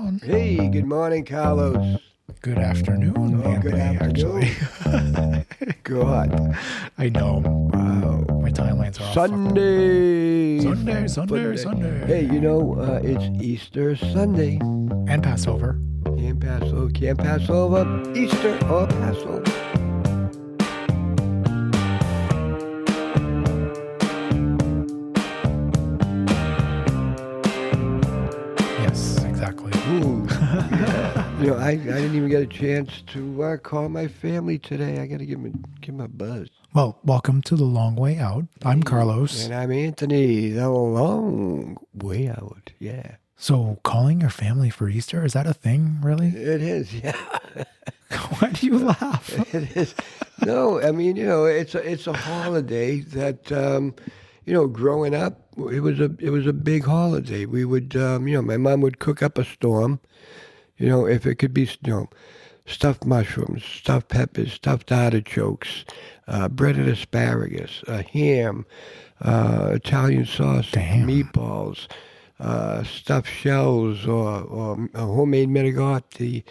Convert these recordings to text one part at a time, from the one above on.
afternoon. Hey, good morning, Carlos. Good afternoon, Good Anthony, afternoon. actually. God. I know. Wow. My timelines are all Sunday. Sunday. Hey, it's Easter Sunday. And Passover. Can't pass over Easter or Passover. Yes, exactly. Ooh, yeah. I didn't even get a chance to call my family today. I got to give them a buzz. Well, welcome to the long way out. I'm Carlos. And I'm Anthony, the long way out. Yeah. So calling your family for Easter, is that a thing, really? It is, yeah. Why do you laugh? It is. No, I mean, it's a holiday that, growing up, it was a big holiday. We would, my mom would cook up a storm. If it could be, stuffed mushrooms, stuffed peppers, stuffed artichokes, breaded asparagus, ham, Italian sausage, Damn. meatballs, stuffed shells, or a homemade manigotti.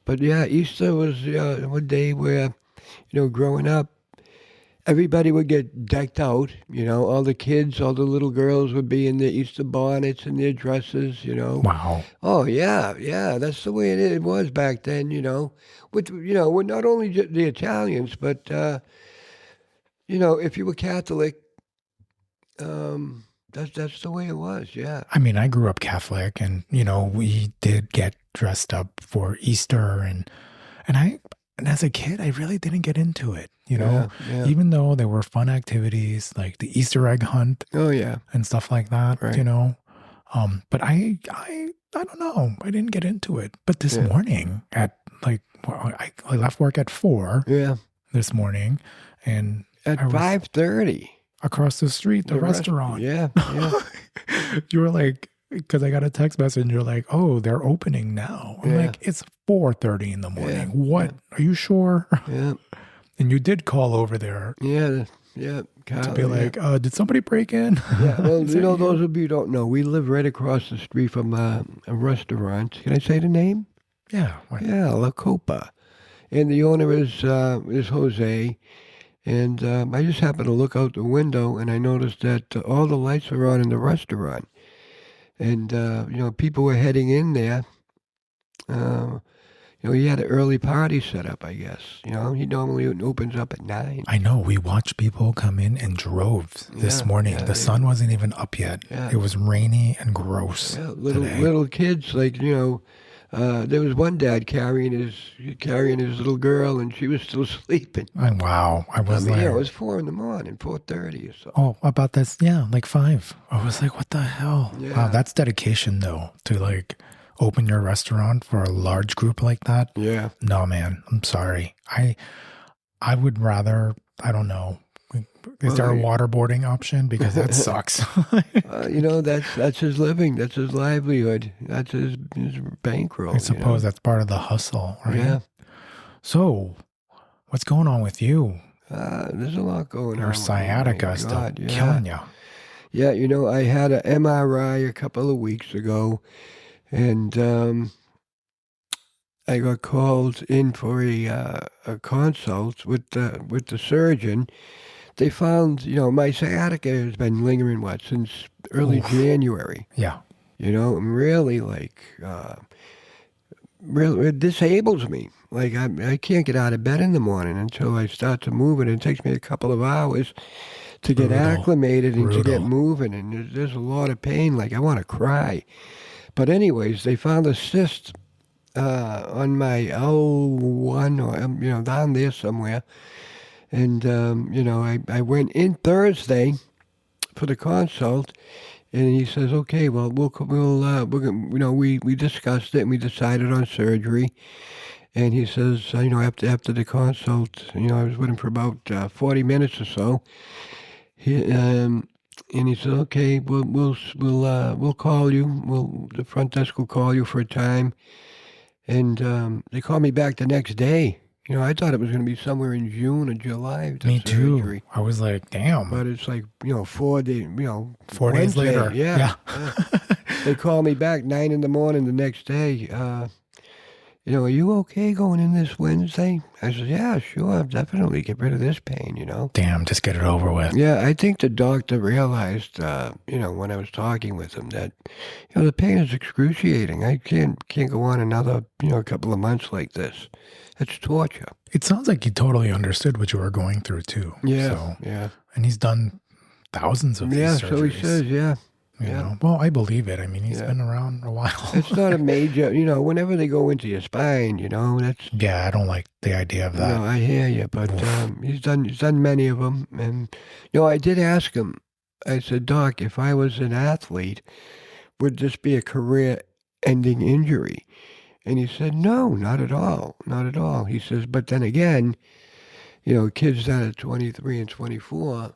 But yeah, Easter was a day where, growing up, everybody would get decked out. All the kids, all the little girls would be in their Easter bonnets and their dresses. Wow. Oh yeah, that's the way it was back then. With with not only the Italians, but if you were Catholic, that's the way it was. Yeah. I mean, I grew up Catholic and, we did get dressed up for Easter and as a kid, I really didn't get into it, Yeah. even though there were fun activities like the Easter egg hunt Oh yeah. and stuff like that, Right. But I don't know. I didn't get into it. But this Yeah. morning I left work at 4 Yeah. this morning and At I was 5:30. across the street, the restaurant. Yeah. You were like, because I got a text message, you're like, oh, they're opening now. I'm Yeah. like, it's 4:30 in the morning. Yeah. What? Are you sure? Yeah. And you did call over there Yeah. to be like, did somebody break in? Yeah, well, Is that those of you who don't know, we live right across the street from a restaurant. Can I say the name? Yeah. Right. Yeah, La Copa. And the owner is Jose. And I just happened to look out the window and I noticed that all the lights are on in the restaurant. And, people were heading in there. He had an early party set up, I guess. He normally opens up at 9. I know. We watched people come in droves this Yeah, morning. yeah, The sun wasn't even up yet. Yeah. It was rainy and gross. Yeah, today. little kids, like, there was one dad carrying his little girl, and she was still sleeping. Wow. I was like, it was 4 in the morning, 4:30 or so. oh, about this. Yeah, like 5. I was like, what the hell? Yeah. Wow, that's dedication though, to like open your restaurant for a large group like that. Yeah, No, man, I'm sorry. I would rather, I don't know. Is there a waterboarding option? Because that sucks. that's his living, that's his livelihood, that's his bankroll. I suppose that's part of the hustle, right? Yeah. So, what's going on with you? There's a lot going on. Your sciatica is still yeah. killing you. Yeah, I had an MRI a couple of weeks ago, and I got called in for a consult with the surgeon. They found, my sciatica has been lingering, since early January. Yeah. Really, really, it disables me. Like, I can't get out of bed in the morning until I start to move, and it takes me a couple of hours to get acclimated and to get moving, and there's a lot of pain. Like, I want to cry. But anyways, they found a cyst on my L1, or, down there somewhere. And, I went in Thursday for the consult, and he says, okay, well, we're gonna, we discussed it and we decided on surgery. And he says, after the consult, I was with him for about 40 minutes or so. And he said, okay, we'll call you. The front desk will call you for a time. And they called me back the next day. I thought it was going to be somewhere in June or July. Me surgery. too. I was like, damn. But it's like, 4 days, 4 days Wednesday, later. Yeah. They call me back 9 in the morning the next day. Are you okay going in this Wednesday? I said, yeah, sure, definitely. Get rid of this pain, Damn, just get it over with. Yeah, I think the doctor realized, when I was talking with him that, the pain is excruciating. I can't go on another, couple of months like this. It's torture. It sounds like he totally understood what you were going through too. Yeah, so, yeah. And he's done thousands of these surgeries. Yeah, so he says, yeah. You know? Well, I believe it. I mean, he's been around a while. It's not a major, whenever they go into your spine, that's... Yeah, I don't like the idea of that. No, I hear you, but he's done many of them. And, I did ask him, I said, Doc, if I was an athlete, would this be a career-ending injury? And he said, no, not at all, not at all. He says, but then again, kids that are 23 and 24...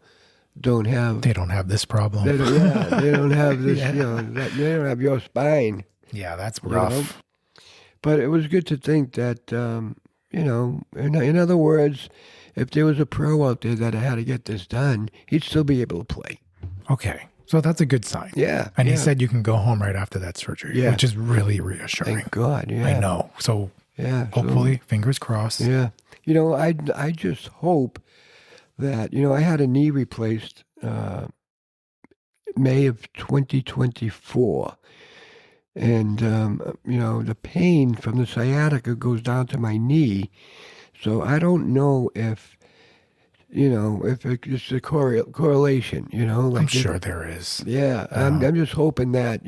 They don't have this problem. They don't have this, they don't have your spine. Yeah, that's rough. But it was good to think that, in other words, if there was a pro out there that had to get this done, he'd still be able to play. Okay. So that's a good sign. Yeah. And he said you can go home right after that surgery, which is really reassuring. Thank God, yeah. I know. So hopefully, fingers crossed. Yeah. I just hope that, I had a knee replaced May of 2024. And, the pain from the sciatica goes down to my knee. So I don't know if it's a correlation, I'm sure there is. Yeah. I'm just hoping that,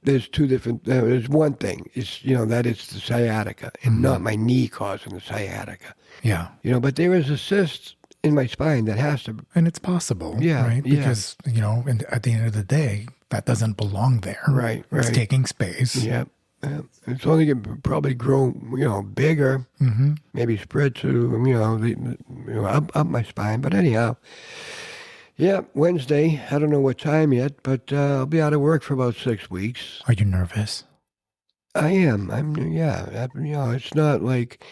there's two different, there's one thing, it's, that it's the sciatica and not my knee causing the sciatica. Yeah. But there is a cyst in my spine that has to. And it's possible, right? Because, at the end of the day, that doesn't belong there. Right. It's taking space. Yeah. It's only going to probably grow, bigger, maybe spread to, up my spine. But anyhow, Wednesday, I don't know what time yet, but I'll be out of work for about 6 weeks. Are you nervous? I am. It's not like,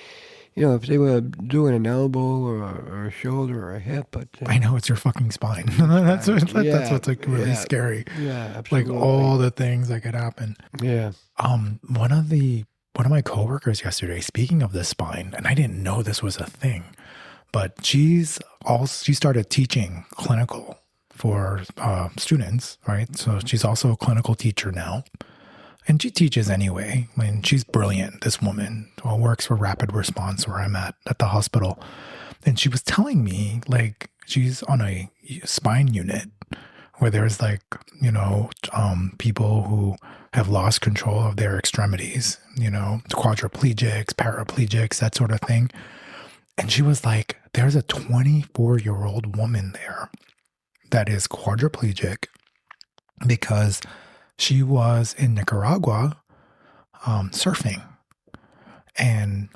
if they were doing an elbow or a shoulder or a hip, but... I know, it's your fucking spine. That's what's like really scary. Yeah, absolutely. Like all the things that could happen. Yeah. One of my coworkers yesterday, speaking of the spine, and I didn't know this was a thing, but she started teaching clinical for students, right? So she's also a clinical teacher now. And she teaches anyway. I mean, she's brilliant, this woman. Works for Rapid Response where I'm at the hospital. And she was telling me, like, she's on a spine unit where there's people who have lost control of their extremities, quadriplegics, paraplegics, that sort of thing. And she was like, there's a 24-year-old woman there that is quadriplegic because she was in Nicaragua surfing. And,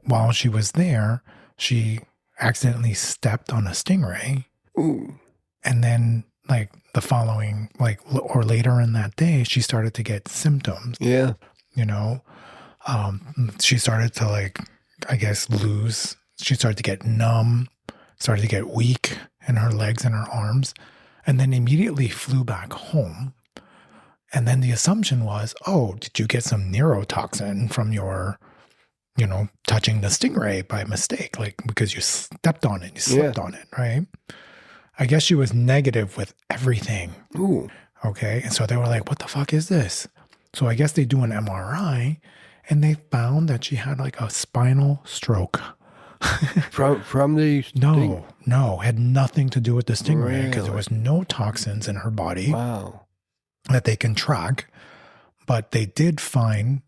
while she was there, she accidentally stepped on a stingray. Ooh. And then, the following, or later in that day, she started to get symptoms. Yeah. She started to, lose. She started to get numb, started to get weak in her legs and her arms, and then immediately flew back home. And then the assumption was, oh, did you get some neurotoxin from your, touching the stingray by mistake, because you stepped on it, you slipped on it, right? I guess she was negative with everything. Ooh. Okay. And so they were like, what the fuck is this? So I guess they do an MRI and they found that she had a spinal stroke. from the sting? No, had nothing to do with the stingray because there was no toxins in her body. Wow. That they can track, but they did find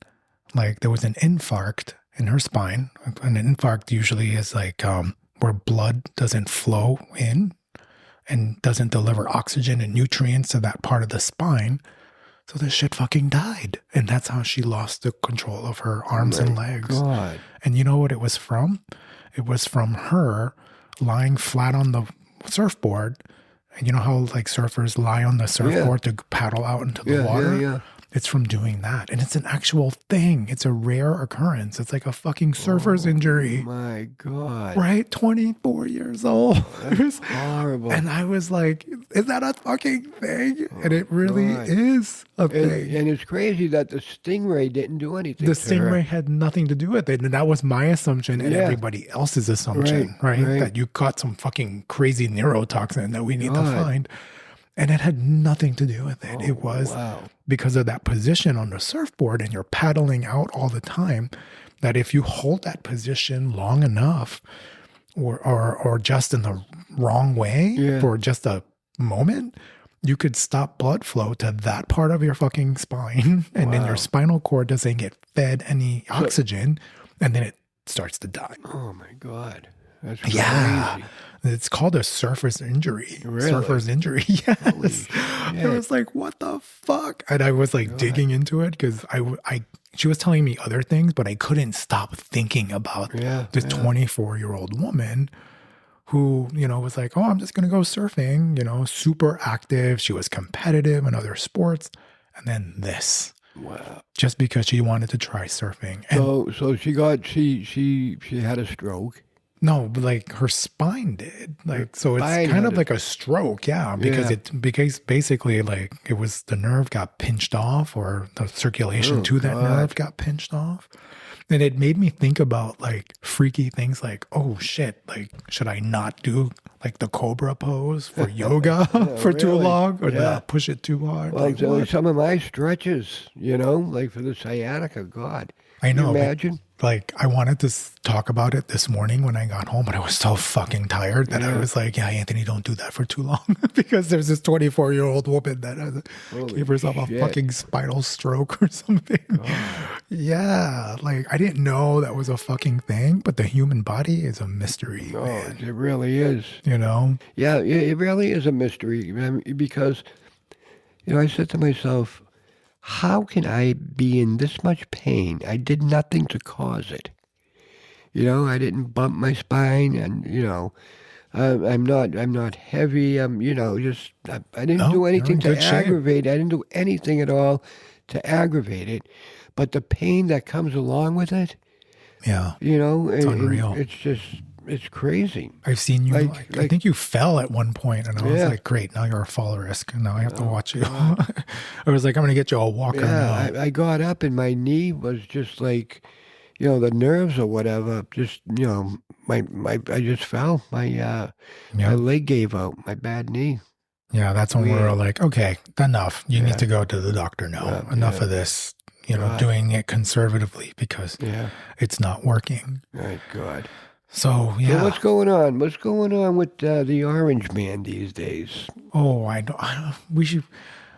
there was an infarct in her spine. And an infarct usually is where blood doesn't flow in and doesn't deliver oxygen and nutrients to that part of the spine. So this shit fucking died. And that's how she lost the control of her arms and legs. God. And you know what it was from? It was from her lying flat on the surfboard. And you know how surfers lie on the surfboard to paddle out into the water? Yeah. It's from doing that. And it's an actual thing. It's a rare occurrence. It's like a fucking surfer's injury. My God. Right? 24 years old. It was horrible. And I was like, is that a fucking thing? And it really is a thing. And it's crazy that the stingray didn't do anything. The stingray had nothing to do with it. And that was my assumption and everybody else's assumption, right? That you caught some fucking crazy neurotoxin that we need to find. And it had nothing to do with it. It was because of that position on the surfboard and you're paddling out all the time, that if you hold that position long enough or just in the wrong way for just a moment, you could stop blood flow to that part of your fucking spine. And then your spinal cord doesn't get fed any oxygen. And then it starts to die. Oh my God. That's crazy. It's called a surfer's injury. Really? Surfer's injury. Yes. I was like, what the fuck? And I was like digging into it because she was telling me other things, but I couldn't stop thinking about this 24-year-old woman who, was like, oh, I'm just going to go surfing, super active. She was competitive in other sports. And then this. Wow. Just because she wanted to try surfing. And so she had a stroke. No, but like her spine did. Like, so it's kind of like a stroke, because basically like it was the nerve got pinched off or the circulation to that nerve got pinched off. And it made me think about like freaky things like, oh shit, like should I not do like the cobra pose for yoga for too long or not push it too hard? Well, like, some of my stretches, like for the sciatica, God. I know. Can you imagine? Like, I wanted to talk about it this morning when I got home, but I was so fucking tired that I was like, yeah, Anthony, don't do that for too long. Because there's this 24-year-old woman that gave herself a fucking spinal stroke or something. Oh. Yeah, like, I didn't know that was a fucking thing, but the human body is a mystery, man. It really is. Yeah, it really is a mystery. Because, I said to myself, how can I be in this much pain? I did nothing to cause it. I didn't bump my spine, and I'm not heavy. I didn't do anything to aggravate. I didn't do anything at all to aggravate it. But the pain that comes along with it, it's unreal. It's crazy. I've seen you. I think you fell at one point, and I was like, "Great, now you're a fall risk, and now I have to watch you." I was like, "I'm going to get you a walker." Yeah, I got up, and my knee was just like, the nerves or whatever. Just I just fell. My leg gave out. My bad knee. Yeah, that's when we were like, "Okay, enough. You need to go to the doctor now. Enough of this." Doing it conservatively because it's not working. My God. So, yeah. So what's going on? What's going on with the Orange Man these days? Oh, I don't we should.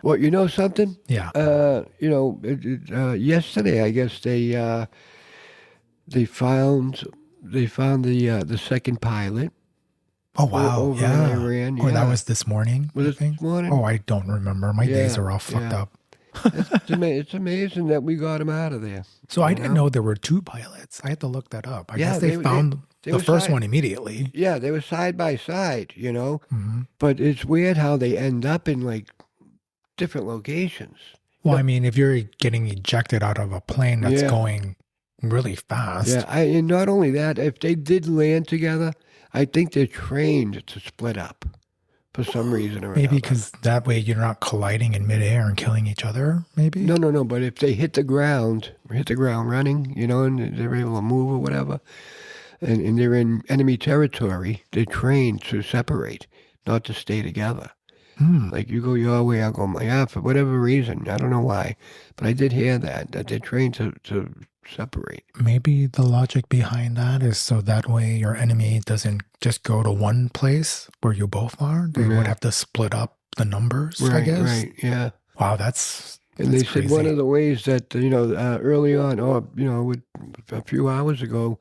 Well, you know something? Yeah. Yesterday, I guess they found the second pilot. Oh, wow. Over in Iran. Or that was this morning? Was it this morning? Oh, I don't remember. My days are all fucked up. It's amazing that we got him out of there. So I didn't know there were two pilots. I had to look that up. I guess they found the first one immediately. Yeah, they were side by side, Mm-hmm. But it's weird how they end up in like different locations. Well, I mean, if you're getting ejected out of a plane that's going really fast. Yeah, and not only that, if they did land together, I think they're trained to split up. For some reason or maybe because that way you're not colliding in midair and killing each other, maybe? No. But if they hit the ground running, and they're able to move or whatever, and they're in enemy territory, they're trained to separate, not to stay together. Like you go your way, I'll go my for whatever reason. I don't know why. But I did hear that they're trained to separate. Maybe the logic behind that is so that way your enemy doesn't just go to one place where you both are. They would have to split up the numbers, I guess. Right, yeah. Wow, that's And they crazy. said one of the ways that, early on, a few hours ago,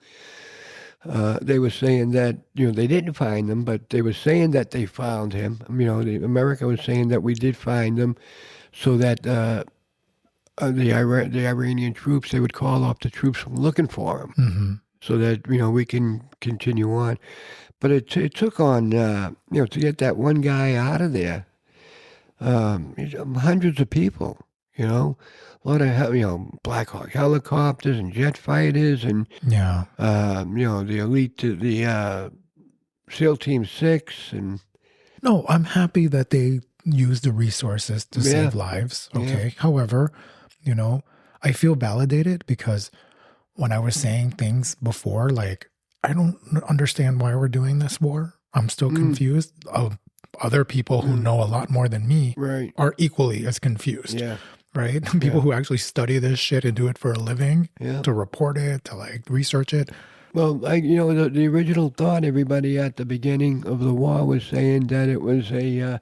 they were saying that, they didn't find them, but they were saying that they found him. America was saying that we did find them so that the Iranian troops, they would call off the troops looking for him so that, we can continue on. But it took on, to get that one guy out of there, hundreds of people, you know, a lot of, Black Hawk helicopters and jet fighters and, Yeah. the elite, the SEAL Team 6 and... No, I'm happy that they use the resources to save lives. Okay. Yeah. However, I feel validated because when I was saying things before, like, I don't understand why we're doing this war. I'm still confused. Other people who know a lot more than me are equally as confused. Yeah. Right? People who actually study this shit and do it for a living, Yeah. to report it, to like research it. Well, the original thought, everybody at the beginning of the war was saying that it was a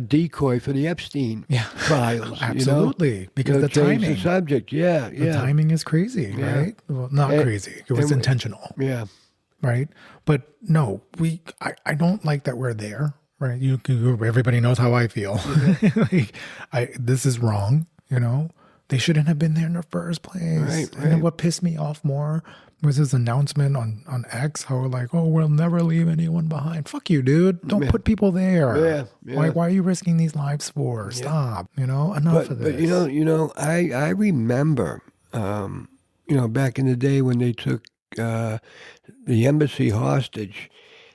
decoy for the Epstein files. Absolutely, because the change timing. the subject. The timing is crazy, right? Well, not crazy. It was intentional. Yeah. Right? But no, I don't like that we're there. Right? Everybody knows how I feel. This is wrong. They shouldn't have been there in the first place. Right. And then what pissed me off more was his announcement on X, how like, oh, we'll never leave anyone behind. Fuck you, dude. Don't put people there. Yeah. Why are you risking these lives for? Stop. Enough of this. But I remember, back in the day when they took the embassy hostage,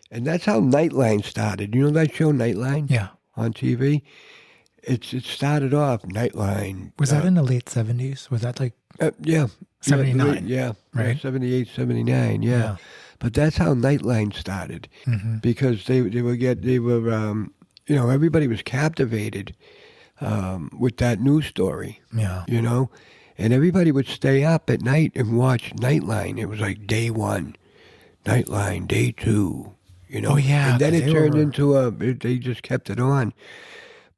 and that's how Nightline started. You know that show Nightline? Yeah. On TV? It started off Nightline. Was that in the late 70s? Was that like... Yeah. 79. Yeah. Right? 78, 79, yeah. But that's how Nightline started. Mm-hmm. Because everybody was captivated with that news story. Yeah. And everybody would stay up at night and watch Nightline. It was like day 1, Nightline, day 2, Oh, yeah. And then it turned into they just kept it on.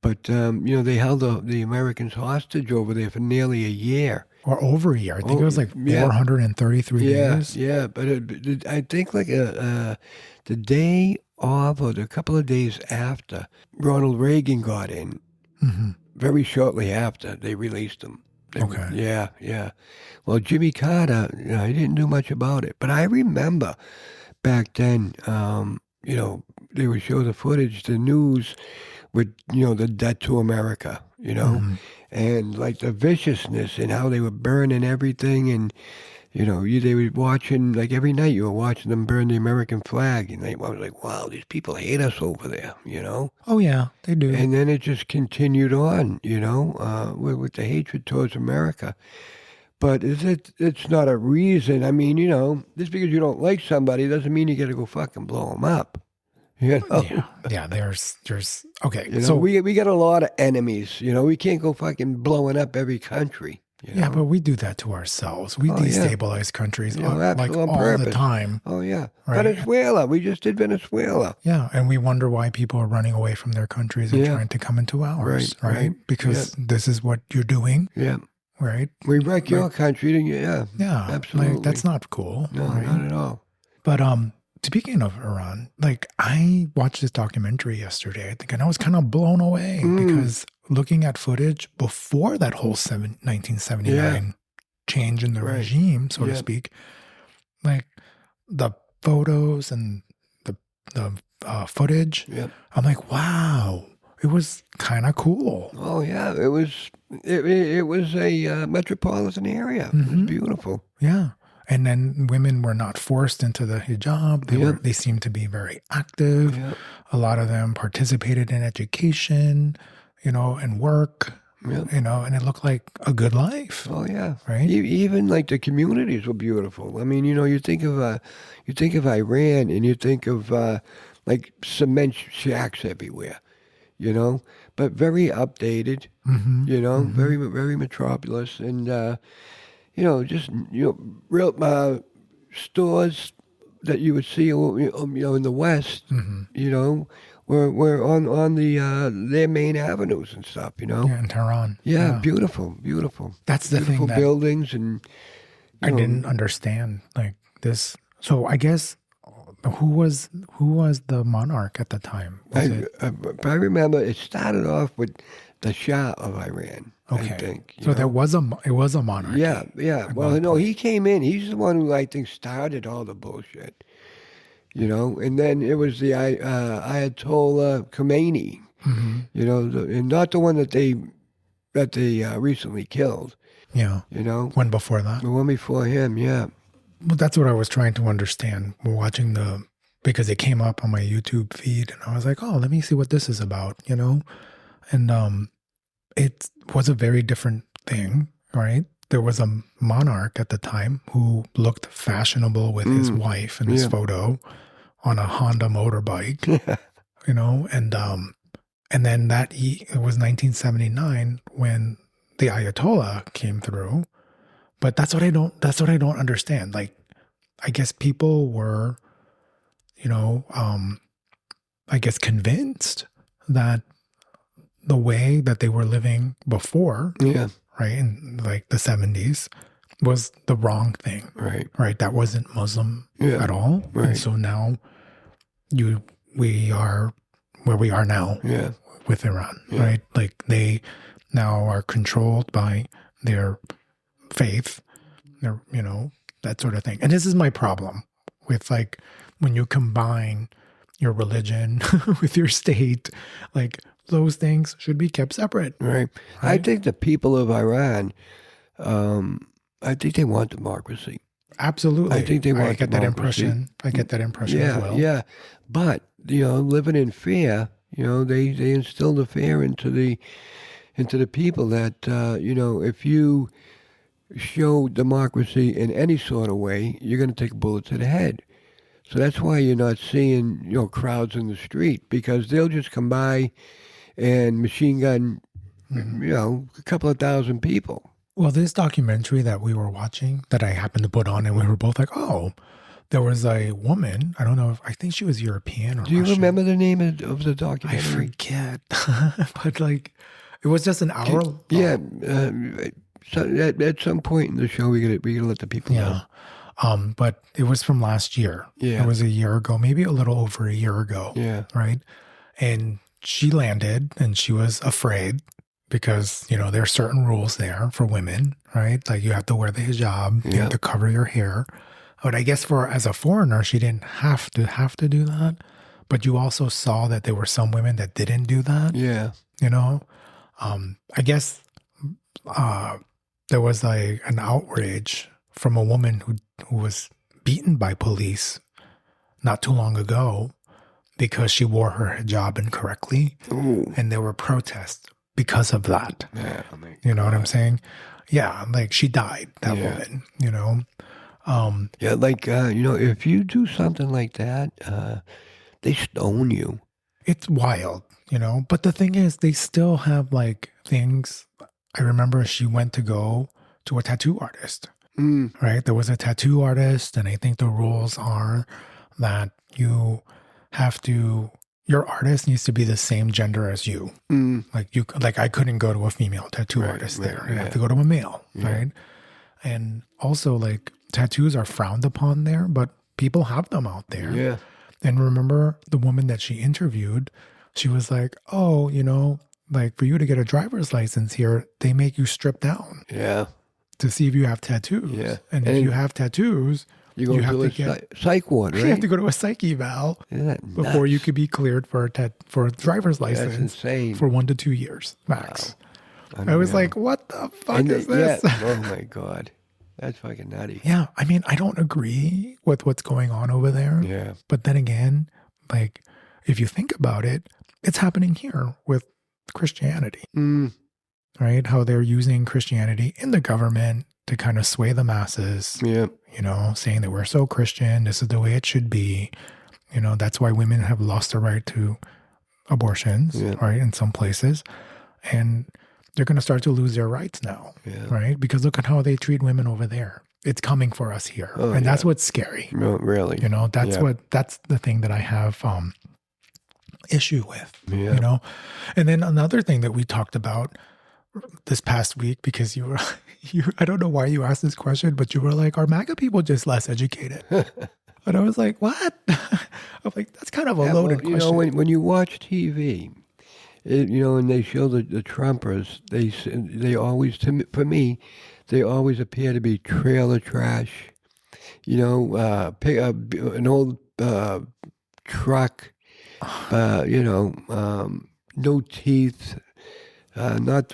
But, they held the Americans hostage over there for nearly a year. Or over a year. I think it was like 433 days. Yeah, but I think like the day of or a couple of days after Ronald Reagan got in, very shortly after, they released him. Okay. Yeah. Well, Jimmy Carter, he didn't do much about it. But I remember back then, they would show the footage, the news with, the debt to America, and like the viciousness and how they were burning everything. And, they were watching, like every night you were watching them burn the American flag. And I was like, wow, these people hate us over there, Oh, yeah, they do. And then it just continued on, with the hatred towards America. But it's not a reason. I mean, just because you don't like somebody doesn't mean you got to go fucking blow them up. Yeah, there's okay. So we got a lot of enemies. We can't go fucking blowing up every country. Yeah, but we do that to ourselves. We destabilize countries like all the time. Oh yeah, right? Venezuela. We just did Venezuela. Yeah, and we wonder why people are running away from their countries and trying to come into ours, right? Because this is what you're doing. Yeah. Right. We wreck your country, then yeah, absolutely. Like, that's not cool. No, right? not at all. But speaking of Iran, like I watched this documentary yesterday, I think, and I was kind of blown away because looking at footage before that whole 1979 change in the regime, so to speak, like the photos and the footage, I'm like, wow, it was kind of cool. Oh yeah, it was a metropolitan area. It was beautiful. Yeah. And then women were not forced into the hijab. They seemed to be very active. Yep. A lot of them participated in education, and work, and it looked like a good life. Oh yeah. Right. Even like the communities were beautiful. I mean, you think of Iran and you think of like cement shacks everywhere, but very updated, very, very metropolis and, real stores that you would see, in the West, were on their main avenues and stuff, Yeah, in Tehran. Yeah, beautiful. That's the beautiful thing. Buildings and. I didn't understand like this. So I guess who was the monarch at the time? I remember it started off with the Shah of Iran. Okay. I think, so it was a monarchy. Yeah. Well, no, he came in. He's the one who I think started all the bullshit. And then it was the Ayatollah Khomeini. And not the one that they that they recently killed. Yeah. You know, One before that. the one before him. Yeah. Well, that's what I was trying to understand. We're watching because it came up on my YouTube feed, and I was like, oh, let me see what this is about, And it was a very different thing, right? There was a monarch at the time who looked fashionable with his wife in his photo on a Honda motorbike, and then it was 1979 when the Ayatollah came through. But that's what I don't understand. Like, I guess people were, I guess convinced that the way that they were living before, right, in like the 70s, was the wrong thing. Right. That wasn't Muslim at all. Right. And so now we are where we are now with Iran, right? Like they now are controlled by their faith, that sort of thing. And this is my problem with, like, when you combine your religion with your state, like, those things should be kept separate. Right. I think the people of Iran, I think they want democracy. Absolutely. I think they want democracy. I get that impression as well. Yeah. But, living in fear, they instill the fear into the people that, if you show democracy in any sort of way, you're going to take a bullet to the head. So that's why you're not seeing, crowds in the street, because they'll just come by and machine gun, a couple of thousand people. Well, this documentary that we were watching that I happened to put on, and we were both like, oh, there was a woman. I don't know I think she was European or Do you Russian. remember the name of the documentary? I forget. But like, it was just an hour. Yeah. So at some point in the show, we gotta let the people know. But it was from last year. Yeah. It was a year ago, maybe a little over a year ago. Yeah. Right. And she landed and she was afraid because, there are certain rules there for women, right? Like you have to wear the hijab, you have to cover your hair. But I guess as a foreigner, she didn't have to do that. But you also saw that there were some women that didn't do that. Yeah. I guess there was like an outrage from a woman who was beaten by police not too long ago because she wore her hijab incorrectly. Ooh. And there were protests because of that. Yeah, you know what I'm saying? Yeah, like she died, that woman, if you do something like that, they stone you. It's wild, But the thing is, they still have like things. I remember she went to go to a tattoo artist, right? There was a tattoo artist, and I think the rules are that your artist needs to be the same gender as you. Like I couldn't go to a female tattoo artist there. You have to go to a male, right? And also, like, tattoos are frowned upon there, but people have them out there. Yeah. And remember the woman that she interviewed, she was like, oh, like for you to get a driver's license here, they make you strip down. Yeah. To see if you have tattoos. Yeah. And if you have tattoos, you have to get psych ward, right? You have to go to a psych eval before you could be cleared for a driver's license. That's insane. For 1 to 2 years max. Wow. I was like, what the fuck is this? Yeah. Oh my God. That's fucking nutty. Yeah. I mean, I don't agree with what's going on over there. Yeah. But then again, like, if you think about it, it's happening here with Christianity. Right? How they're using Christianity in the government to kind of sway the masses. Yeah. Saying that we're so Christian, this is the way it should be. That's why women have lost the right to abortions, right, in some places. And they're going to start to lose their rights now, right? Because look at how they treat women over there. It's coming for us here. And that's what's scary. No, really. That's the thing that I have issue with, And then another thing that we talked about this past week, because I don't know why you asked this question, but you were like, are MAGA people just less educated? And I was like, what? I'm like, that's kind of a loaded question. When you watch TV, and they show the Trumpers, they always, for me, they always appear to be trailer trash. An old truck, no teeth, not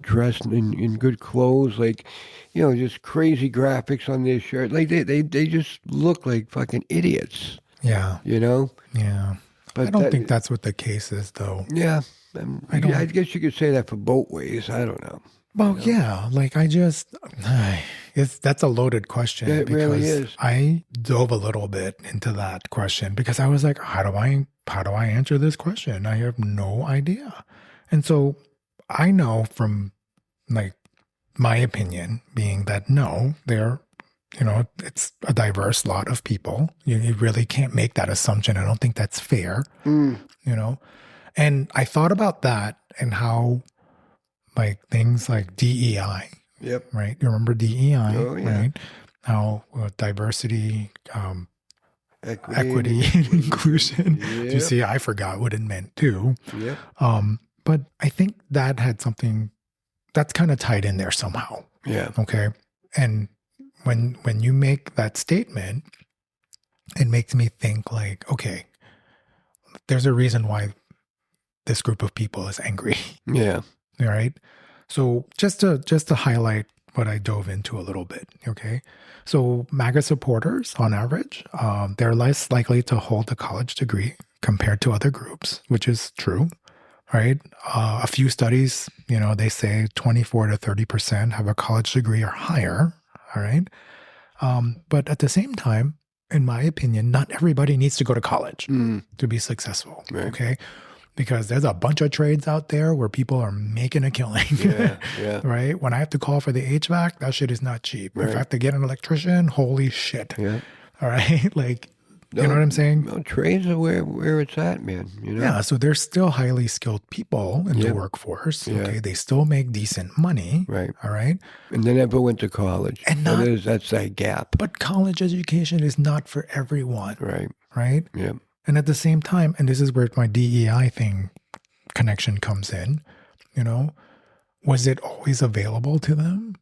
dressed in good clothes, like, just crazy graphics on their shirt. Like they just look like fucking idiots. Yeah. Yeah. But I don't think that's what the case is, though. Yeah. I guess you could say that for both ways. I don't know. Well, yeah, like that's a loaded question It really because is. I dove a little bit into that question because I was like, how do I answer this question? I have no idea. And so I know from like my opinion being that no, it's a diverse lot of people. You really can't make that assumption. I don't think that's fair, And I thought about that and how like things like DEI, Yep. right? You remember DEI, Oh, yeah. right? How diversity, equity, and inclusion. Yep. You see, I forgot what it meant too. Yep. But I think that had something that's kind of tied in there somehow. Yeah. Okay. And when you make that statement, it makes me think like, okay, there's a reason why this group of people is angry. Yeah. All right. So just to highlight what I dove into a little bit. Okay. So MAGA supporters on average, they're less likely to hold a college degree compared to other groups, which is true. Right. A few studies, they say 24 to 30% have a college degree or higher. All right. But at the same time, in my opinion, not everybody needs to go to college to be successful. Right. Okay. Because there's a bunch of trades out there where people are making a killing. Yeah. Right? When I have to call for the HVAC, that shit is not cheap. Right. If I have to get an electrician, holy shit. Yeah. All right? Like, you know what I'm saying? No, trades are where it's at, man. Yeah, so there's still highly skilled people in the workforce. Yeah. Okay, they still make decent money. Right. All right. And they never went to college. And that's that gap. But college education is not for everyone. Right. Right? Yeah. And at the same time, and this is where my DEI thing connection comes in, was it always available to them?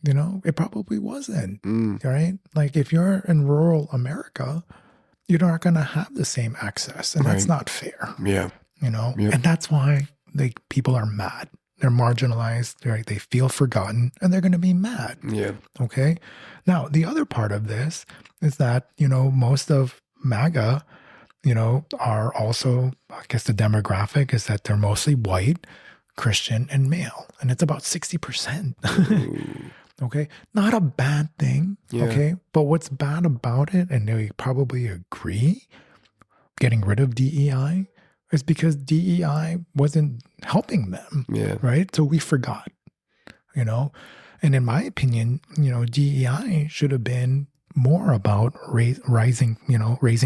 It probably wasn't. Right? Like if you're in rural America, you're not going to have the same access, and that's not fair. Yeah. And that's why people are mad. They're marginalized, right? They feel forgotten, and they're going to be mad. Yeah. Okay. Now, the other part of this is that, most of MAGA, are also, I guess the demographic is that they're mostly white, Christian, and male. And it's about 60%. Okay. Not a bad thing. Yeah. Okay. But what's bad about it, and they probably agree, getting rid of DEI is because DEI wasn't helping them. Yeah. Right. So we forgot, and in my opinion, DEI should have been more about raising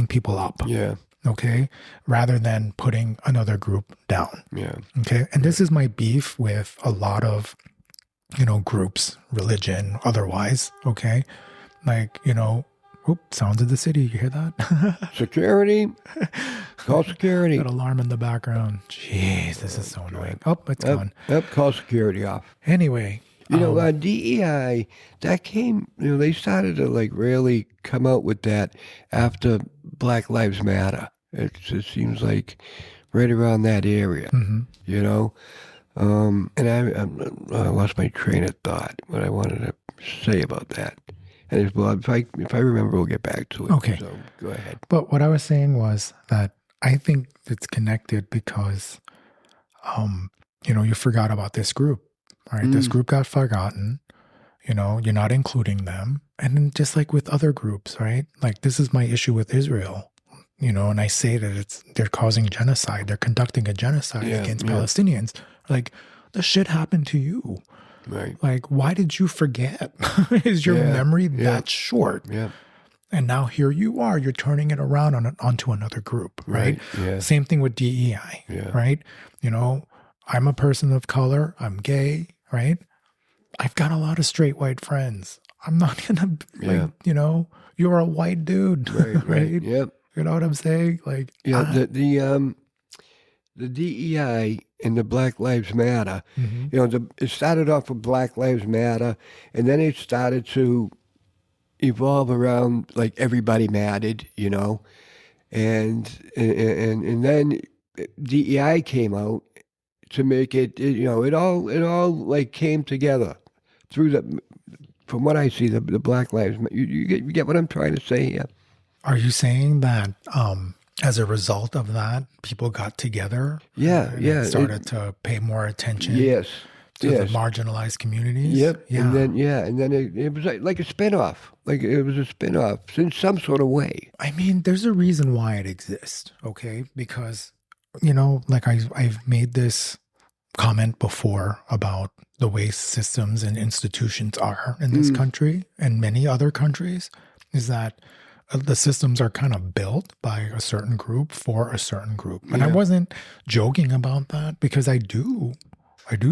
people up. Yeah. Okay. Rather than putting another group down. Yeah. Okay. And this is my beef with a lot of, groups, religion, otherwise. Okay. Like, sounds of the city. You hear that? Security. Call security. That alarm in the background. Jeez, this is so annoying. Oh, it's gone. Yep. Call security off. Anyway. DEI, that came, they started to really come out with that after Black Lives Matter. It seems like right around that area, and I lost my train of thought, what I wanted to say about that. And if I remember, we'll get back to it. Okay. So go ahead. But what I was saying was that I think it's connected because, you forgot about this group. Right, this group got forgotten, you're not including them. And then just like with other groups, right? Like this is my issue with Israel, and I say that they're causing genocide. They're conducting a genocide against Palestinians. Like the shit happened to you. Right. Like, why did you forget? Is your memory that short? Yeah. And now here you are, you're turning it around onto another group, right? Yeah. Same thing with DEI, right? I'm a person of color. I'm gay, right? I've got a lot of straight white friends. I'm not going to, you're a white dude, right? Yep. You know what I'm saying? Like, the DEI and the Black Lives Matter, it started off with Black Lives Matter, and then it started to evolve around like everybody mattered, and then DEI came out to make it, it all like came together through from what I see, the Black Lives Matter. You get what I'm trying to say here? Are you saying that as a result of that, people got together? Yeah, and started to pay more attention. Yes. To the marginalized communities. Yep. Yeah. And then it was like a spinoff. Like it was a spinoff in some sort of way. I mean, there's a reason why it exists. Okay, because like I've made this comment before about the way systems and institutions are in this country and many other countries, is that the systems are kind of built by a certain group for a certain group. And I wasn't joking about that, because I do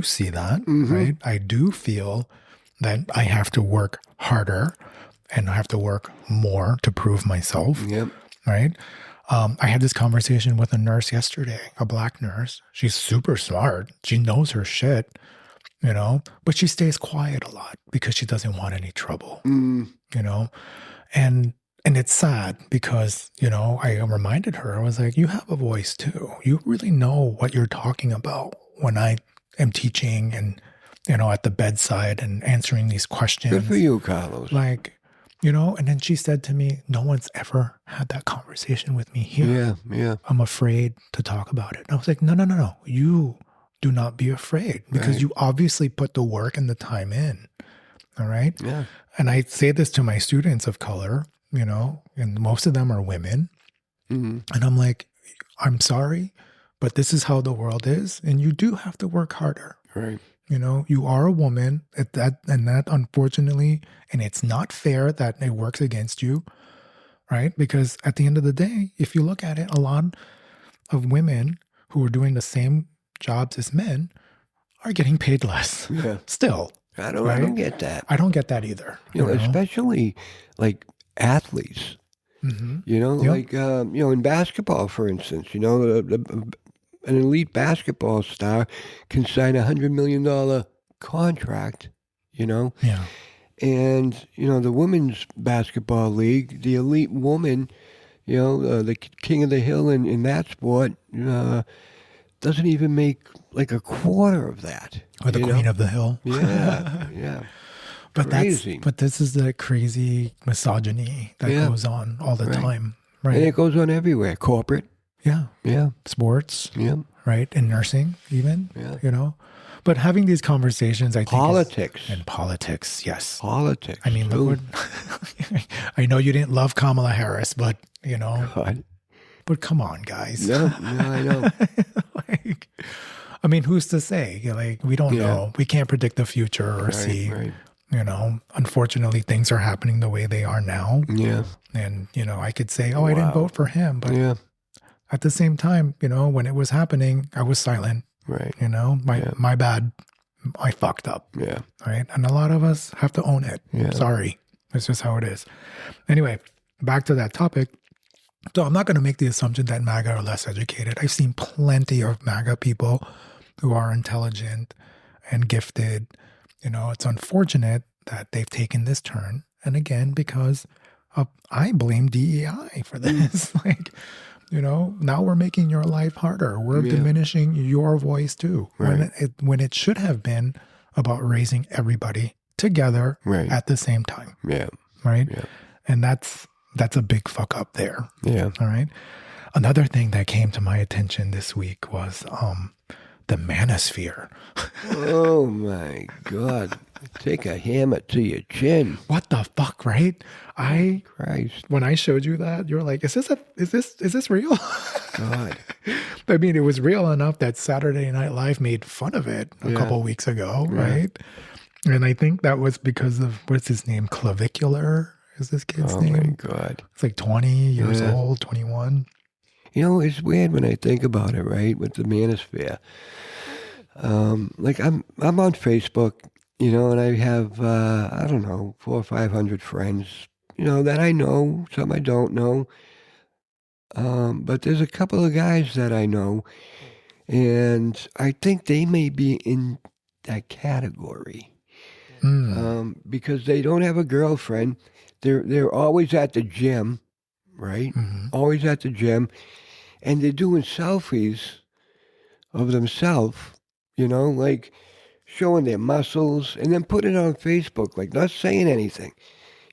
see that, right? I do feel that I have to work harder and I have to work more to prove myself, right? I had this conversation with a nurse yesterday, a Black nurse. She's super smart. She knows her shit, but she stays quiet a lot because she doesn't want any trouble, and it's sad because, I reminded her, I was like, you have a voice too. You really know what you're talking about when I am teaching and, at the bedside and answering these questions. Good for you, Carlos. Like, and then she said to me, no one's ever had that conversation with me here. Yeah. I'm afraid to talk about it. And I was like, no. You do not be afraid, because you obviously put the work and the time in. All right. Yeah. And I say this to my students of color, and most of them are women. And I'm like, I'm sorry, but this is how the world is. And you do have to work harder. Right. You are a woman and that unfortunately, and it's not fair that it works against you, right? Because at the end of the day, if you look at it, a lot of women who are doing the same jobs as men are getting paid less. Yeah. Still. I don't get that. I don't get that either. Especially like athletes. Like in basketball, for instance, an elite basketball star can sign $100 million contract, Yeah. And, the women's basketball league, the elite woman, the king of the hill in that sport, doesn't even make like a quarter of that. Or the queen of the hill. Yeah. But crazy. But this is the crazy misogyny that goes on all the time. Right. And it goes on everywhere. Corporate. Yeah. Sports. Yeah. Right. In nursing, even. Yeah. But having these conversations, I think. Politics. And politics, yes. Politics. I mean, look what. I know you didn't love Kamala Harris, but, God. But come on, guys. No, I know. I mean, who's to say? Like, we don't know. We can't predict the future or see. Right. Unfortunately, things are happening the way they are now. Yeah. And, I could say, I didn't vote for him. But at the same time, when it was happening, I was silent. Right. My bad. I fucked up. Yeah. Right. And a lot of us have to own it. Yeah. Sorry. It's just how it is. Anyway, back to that topic. So I'm not going to make the assumption that MAGA are less educated. I've seen plenty of MAGA people who are intelligent and gifted. It's unfortunate that they've taken this turn. And again, because I blame DEI for this. Now we're making your life harder. We're diminishing your voice too. Right. When it should have been about raising everybody together at the same time. Yeah. Right. Yeah. And that's a big fuck up there. Yeah. All right. Another thing that came to my attention this week was the Manosphere. Oh my God. Take a hammer to your chin. What the fuck, right? Christ. When I showed you that, you're like, is this real? God. I mean, it was real enough that Saturday Night Live made fun of it a couple weeks ago, right? And I think that was because of, what's his name? Clavicular is this kid's name? Oh my God. It's like 20 years old, 21. It's weird when I think about it, right? With the Manosphere. Like I'm on Facebook, and I have, 400 or 500 friends, that I know, some I don't know. But there's a couple of guys that I know, and I think they may be in that category. Because they don't have a girlfriend. They're always at the gym, right? Mm-hmm. Always at the gym. And they're doing selfies of themselves you know, like showing their muscles and then put it on Facebook, like not saying anything,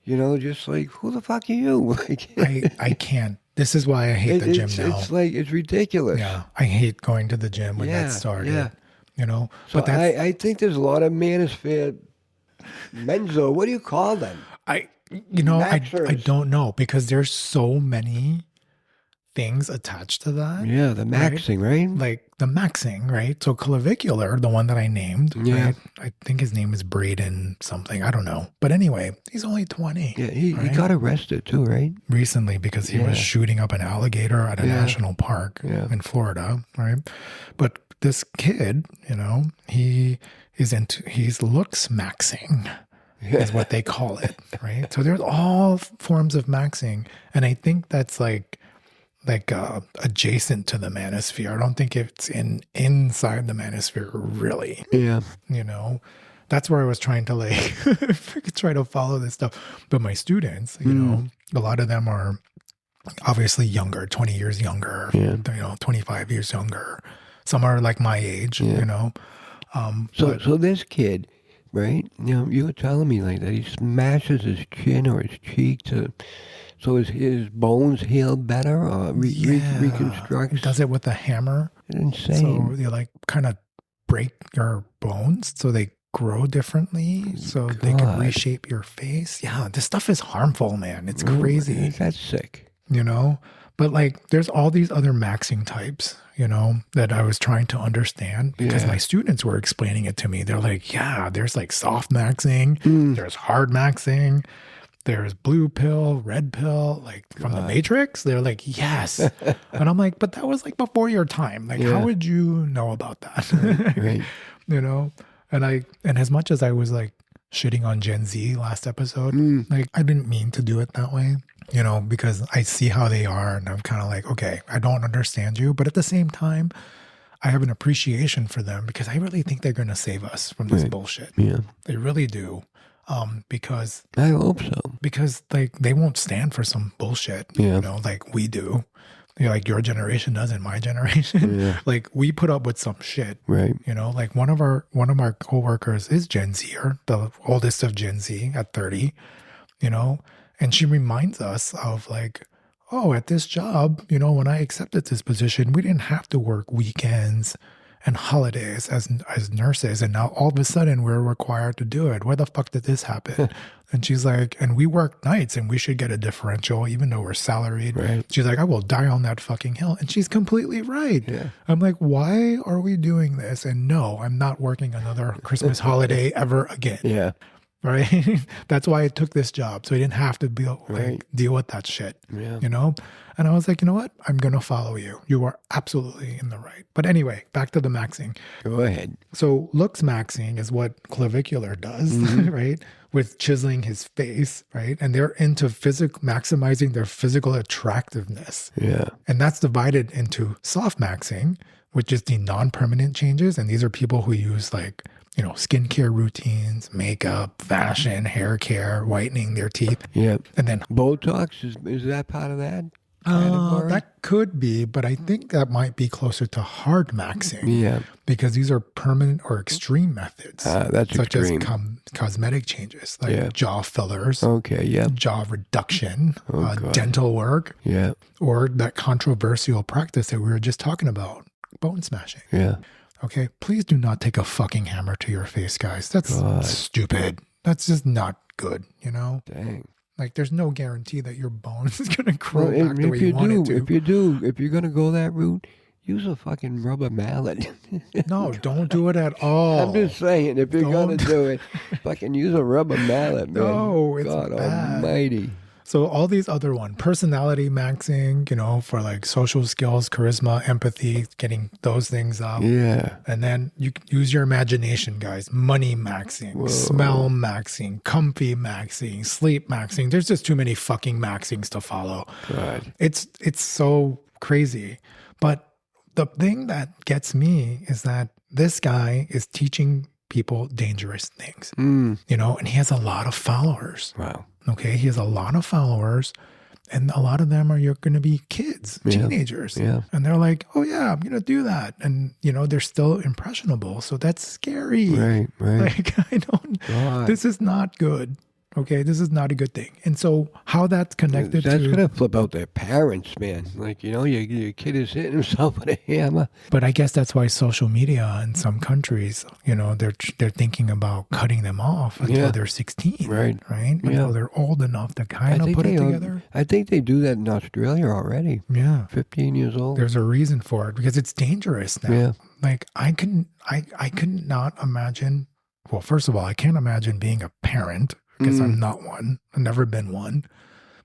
you know, just like, who the fuck are you? Like, I can't. This is why I hate the gym now. It's like, it's ridiculous. Yeah. I hate going to the gym when that started. Yeah. You know, So but I think there's a lot of Manosphere menzo. What do you call them? I don't know, because there's so many things attached to that. Yeah, the maxing, right? Like the maxing, right? So clavicular, the one that I named, right? I think his name is Braden something. I don't know. But anyway, he's only 20. Yeah, he got arrested too, right? Recently, because he was shooting up an alligator at a national park in Florida, right? But this kid, you know, he's looks maxing. Is what they call it, right? So there's all forms of maxing, and I think that's like adjacent to the manosphere. I don't think it's inside the manosphere, really. Yeah. You know, that's where I was trying to like try to follow this stuff. But my students, you know, a lot of them are obviously younger, 20 years younger, you know, 25 years younger. Some are like my age, you know. So this kid, right? You know, you were telling me like that he smashes his chin or his cheek so his bones heal better or reconstruct. He does it with a hammer. Insane. So you like kind of break your bones so they grow differently, so they can reshape your face. Yeah, this stuff is harmful, man. It's crazy. That's sick. You know? But like there's all these other maxing types, you know, that I was trying to understand because my students were explaining it to me. They're like, yeah, there's like soft maxing, there's hard maxing, there's blue pill, red pill, like from the Matrix. They're like, yes. And I'm like, but that was like before your time. Like, how would you know about that? Right. You know? And as much as I was like shitting on Gen Z last episode, like I didn't mean to do it that way. You know, because I see how they are and I'm kind of like, okay, I don't understand you. But at the same time, I have an appreciation for them because I really think they're going to save us from this bullshit. Yeah. They really do. Because I hope so. Because like they won't stand for some bullshit, you know, like we do. You know, like your generation does and my generation. Yeah. Like we put up with some shit. Right. You know, like one of our coworkers is Gen Zer, the oldest of Gen Z at 30, you know. And she reminds us of like, oh, at this job, you know, when I accepted this position, we didn't have to work weekends and holidays as nurses. And now all of a sudden we're required to do it. Where the fuck did this happen? And she's like, and we work nights and we should get a differential even though we're salaried. Right. She's like, I will die on that fucking hill. And she's completely right. Yeah. I'm like, why are we doing this? And no, I'm not working another Christmas holiday ever again. Yeah. Right. That's why I took this job. So I didn't have to deal with that shit, you know? And I was like, you know what? I'm going to follow you. You are absolutely in the right. But anyway, back to the maxing. Go ahead. So looks maxing is what clavicular does, right? With chiseling his face, right? And they're into maximizing their physical attractiveness. Yeah. And that's divided into soft maxing, which is the non-permanent changes. And these are people who use like, you know, skincare routines, makeup, fashion, hair care, whitening their teeth. Yeah. And then Botox, is that part of that? That could be, but I think that might be closer to hard maxing. Yeah. Because these are permanent or extreme methods. That's such extreme. as cosmetic changes, like jaw fillers. Okay, yeah. Jaw reduction, God. dental work. Yeah. Or that controversial practice that we were just talking about, bone smashing. Yeah. Okay, please do not take a fucking hammer to your face, guys. That's stupid. That's just not good, you know? Dang. Like, there's no guarantee that your bone is going to grow back the way you want it to. If you're going to go that route, use a fucking rubber mallet. No, don't do it at all. I'm just saying, if you're going to do it, fucking use a rubber mallet, man. No, it's God bad. almighty. So all these other personality maxing, you know, for like social skills, charisma, empathy, getting those things up. Yeah. And then you use your imagination, guys. Money maxing, smell maxing, comfy maxing, sleep maxing. There's just too many fucking maxings to follow. God. It's so crazy. But the thing that gets me is that this guy is teaching people dangerous things, you know, and he has a lot of followers. Wow. Okay, he has a lot of followers, And a lot of them are you're going to be kids, teenagers. Yeah. And they're like, oh, yeah, I'm going to do that. And, they're still impressionable. So that's scary. Right. Like, this is not good. Okay, this is not a good thing. And so how that's connected That's going to flip out their parents, man. Like, your kid is hitting himself with a hammer. But I guess that's why social media in some countries, they're thinking about cutting them off until they're 16. Right. Until they're old enough to kind of put it together. I think they do that in Australia already. Yeah. 15 years old. There's a reason for it because it's dangerous now. Yeah. Like I could not imagine. Well, first of all, I can't imagine being a parent because I'm not one. I've never been one.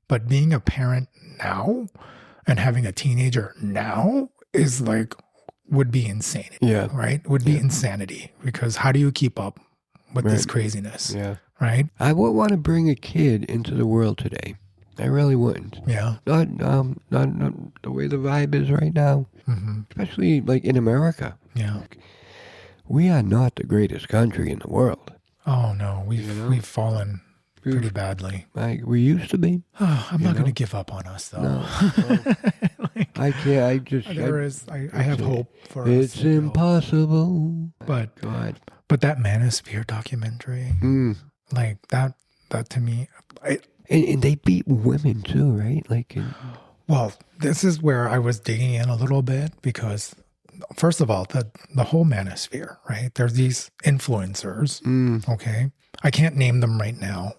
But being a parent now and having a teenager now is would be insane. Yeah. Right? Would be insanity because how do you keep up with this craziness? Yeah. Right? I wouldn't want to bring a kid into the world today. I really wouldn't. Yeah. Not the way the vibe is right now. Mm-hmm. Especially like in America. Yeah. We are not the greatest country in the world. Oh no, we've fallen pretty badly. We used to be. Oh, I'm not going to give up on us though. No. I can't. I have hope for us. It's impossible. But God. But that Manosphere documentary, like that to me, and they beat women too, right? Well, this is where I was digging in a little bit because, first of all, the whole Manosphere, right? There's these influencers, okay? I can't name them right now,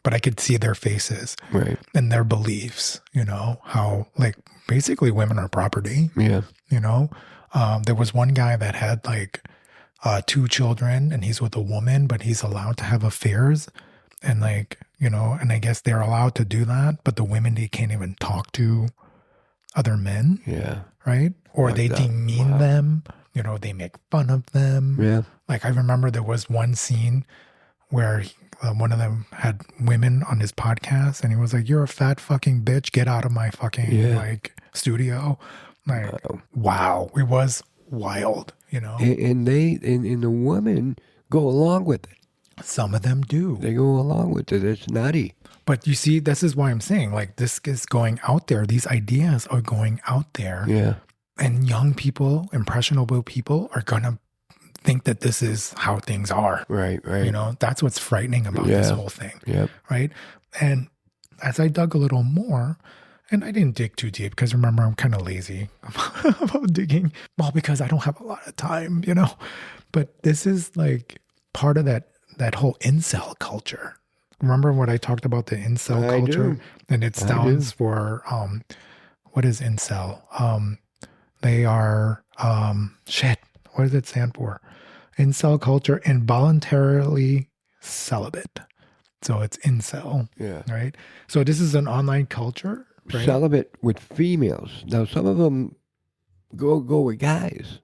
but I could see their faces, right, and their beliefs. How basically women are property. Yeah. There was one guy that had 2 children, and he's with a woman, but he's allowed to have affairs, and and I guess they're allowed to do that, but the women, they can't even talk to other men. Yeah. Right? Or they demean them. They make fun of them. Yeah. I remember there was one scene where one of them had women on his podcast, and he was like, "You're a fat fucking bitch. Get out of my fucking studio." Wow. It was wild, And the women go along with it. Some of them do. They go along with it. It's nutty. But you see, this is why I'm saying, this is going out there. These ideas are going out there. Yeah. And young people, impressionable people are going to think that this is how things are. Right. That's what's frightening about this whole thing. Yep. Right? And as I dug a little more, and I didn't dig too deep because remember, I'm kind of lazy about digging. Well, because I don't have a lot of time, But this is part of that whole incel culture. Remember what I talked about the incel culture? Do. And it stands for, what is incel? They are, what does it stand for? Incel culture, involuntarily celibate. So it's incel. Yeah. Right? So this is an online culture. Right? Celibate with females. Now, some of them go with guys.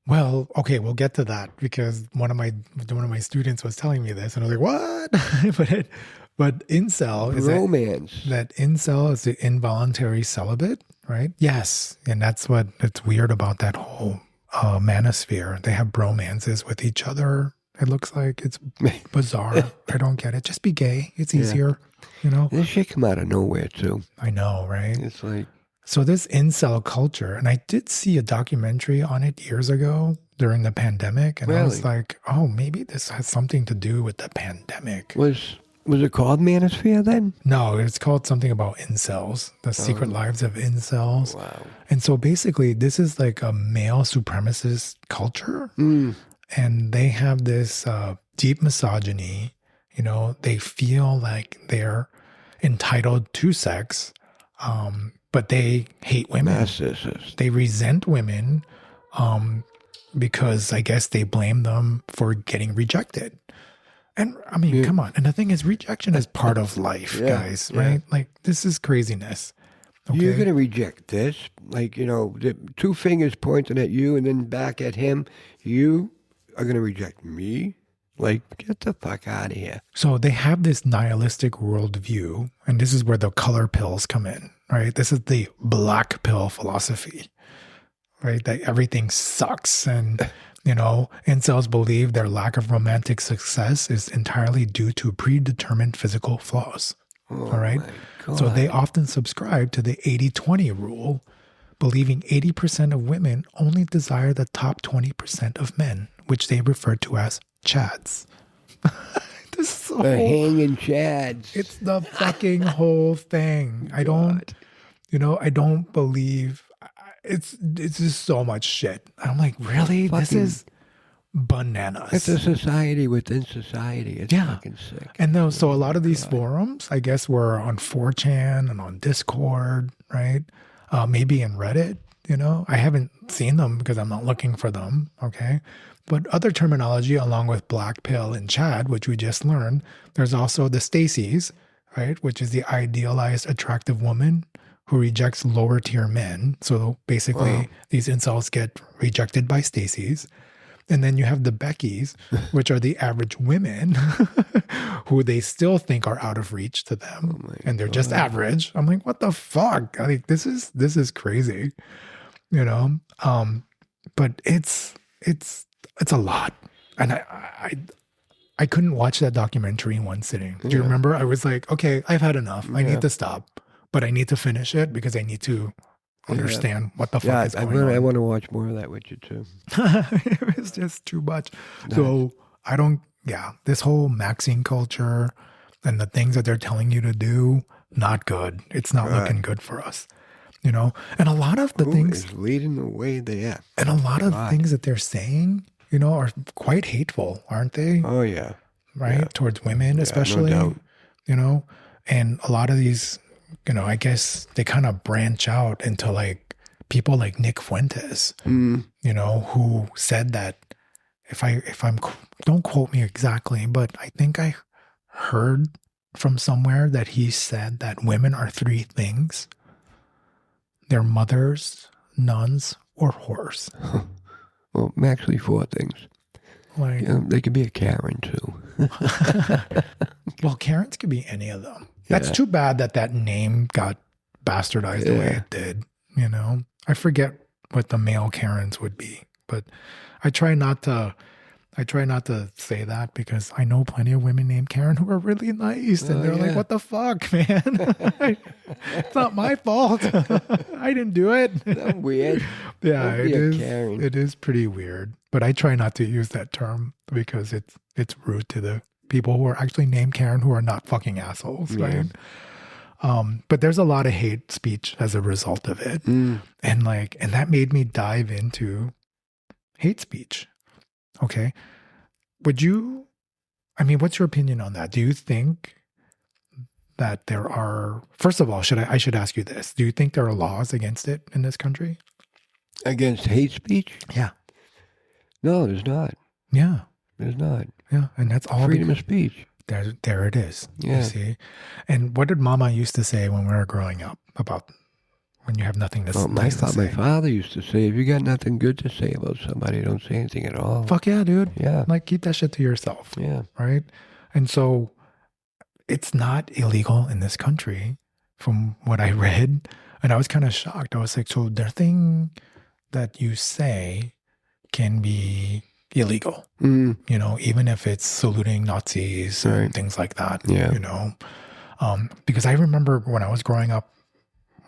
Well, okay, we'll get to that because one of my students was telling me this, and I was like, "What?" but incel is romance. That incel is the involuntary celibate, right? Yes, and that's what's weird about that whole manosphere. They have bromances with each other. It looks like it's bizarre. I don't get it. Just be gay. It's easier, This shit come out of nowhere too. I know, right? It's So this incel culture, and I did see a documentary on it years ago during the pandemic, and I was like, oh, maybe this has something to do with the pandemic. Was it called Manosphere then? No, it's called something about incels, the secret lives of incels. Wow. And so basically this is a male supremacist culture, and they have this deep misogyny. They feel like they're entitled to sex, but they hate women. Narcissists. They resent women because I guess they blame them for getting rejected. And I mean, come on. And the thing is, rejection is part of life, guys, right? This is craziness. Okay? You're going to reject this. The 2 fingers pointing at you and then back at him. You are going to reject me. Get the fuck out of here. So they have this nihilistic worldview, and this is where the color pills come in, right? This is the black pill philosophy, right? That everything sucks. And, incels believe their lack of romantic success is entirely due to predetermined physical flaws. Oh, All right. my God. So they often subscribe to the 80-20 rule, believing 80% of women only desire the top 20% of men, which they refer to as chads. This is The hanging chads. It's the fucking whole thing. I don't believe it's just so much shit. I'm like, really? This is bananas. It's a society within society. It's fucking sick. And so a lot of these forums, I guess, were on 4chan and on Discord, right? Maybe in Reddit, I haven't seen them because I'm not looking for them, okay? But other terminology along with black pill and Chad, which we just learned, there's also the Stacies, right? Which is the idealized attractive woman who rejects lower tier men. So basically these incels get rejected by Stacies. And then you have the Beckys, which are the average women who they still think are out of reach to them. And they're just average. I'm like, what the fuck? Like, this is crazy, but it's a lot. And I couldn't watch that documentary in one sitting. Do you remember? I was like, okay, I've had enough. I need to stop, but I need to finish it because I need to understand what the fuck is going on. I want to watch more of that with you too. It was just too much. Nice. So this whole maxing culture and the things that they're telling you to do, not good. It's not looking good for us, and a lot of the things is leading the way there. And a lot of things that they're saying, are quite hateful, aren't they? Oh yeah. Right? Yeah. Towards women, especially, no doubt. And a lot of these, I guess they kind of branch out into like people like Nick Fuentes, who said that if I'm, don't quote me exactly, but I think I heard from somewhere that he said that women are three things. They're mothers, nuns, or whores. Well, actually four things. Like, they could be a Karen too. Well, Karens could be any of them. That's too bad that name got bastardized the way it did. I forget what the male Karens would be, but I try not to say that because I know plenty of women named Karen who are really nice, and they're like, "What the fuck, man? It's not my fault. I didn't do it." That's weird. Yeah, it is. Karen. It is pretty weird, but I try not to use that term because it's rude to the people who are actually named Karen who are not fucking assholes, right? But there's a lot of hate speech as a result of it. And that made me dive into hate speech. Okay. What's your opinion on that? Do you think that there are, first of all, I should ask you this. Do you think there are laws against it in this country? Against hate speech? Yeah. No, there's not. Yeah. There's not. Yeah. And that's all freedom of speech. There it is. Yeah. You see? And what did Mama used to say when we were growing up about when you have nothing to say? My father used to say, if you got nothing good to say about somebody, don't say anything at all. Fuck yeah, dude. Yeah. Like, keep that shit to yourself. Yeah. Right? And so it's not illegal in this country from what I read. And I was kind of shocked. I was like, so the that you say can be illegal, even if it's saluting Nazis and things like that, because I remember when I was growing up,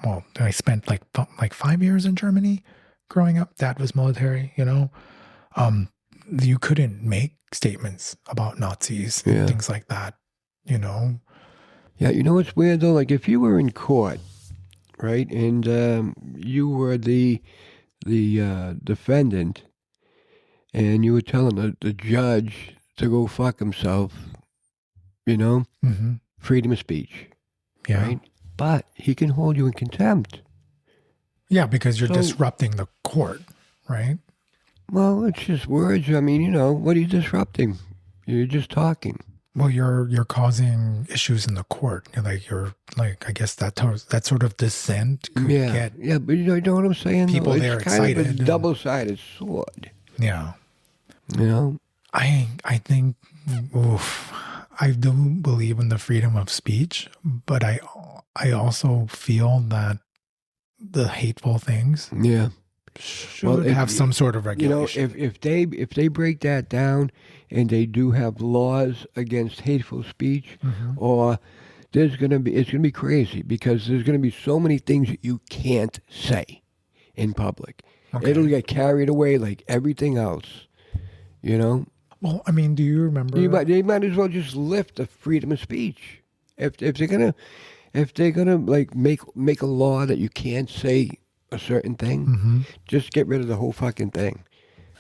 well, I spent like 5 years in Germany growing up. Dad was military, you couldn't make statements about Nazis and things like that, Yeah, what's weird though? Like if you were in court, right, and you were the defendant, and you were telling the judge to go fuck himself, freedom of speech, right? But he can hold you in contempt. Yeah, because you're disrupting the court, right? Well, it's just words. I mean, what are you disrupting? You're just talking. Well, you're causing issues in the court. I guess that sort of dissent could get. Yeah, but you know what I'm saying? People it's there kind excited. of a double-sided sword. Yeah. I think, I do believe in the freedom of speech, but I also feel that the hateful things should have some sort of regulation. If they break that down and they do have laws against hateful speech, or it's gonna be crazy because there's gonna be so many things that you can't say in public. Okay. It'll get carried away like everything else, you know. Well, I mean, do you remember? They might as well just lift the freedom of speech. If they're gonna like make a law that you can't say a certain thing, just get rid of the whole fucking thing.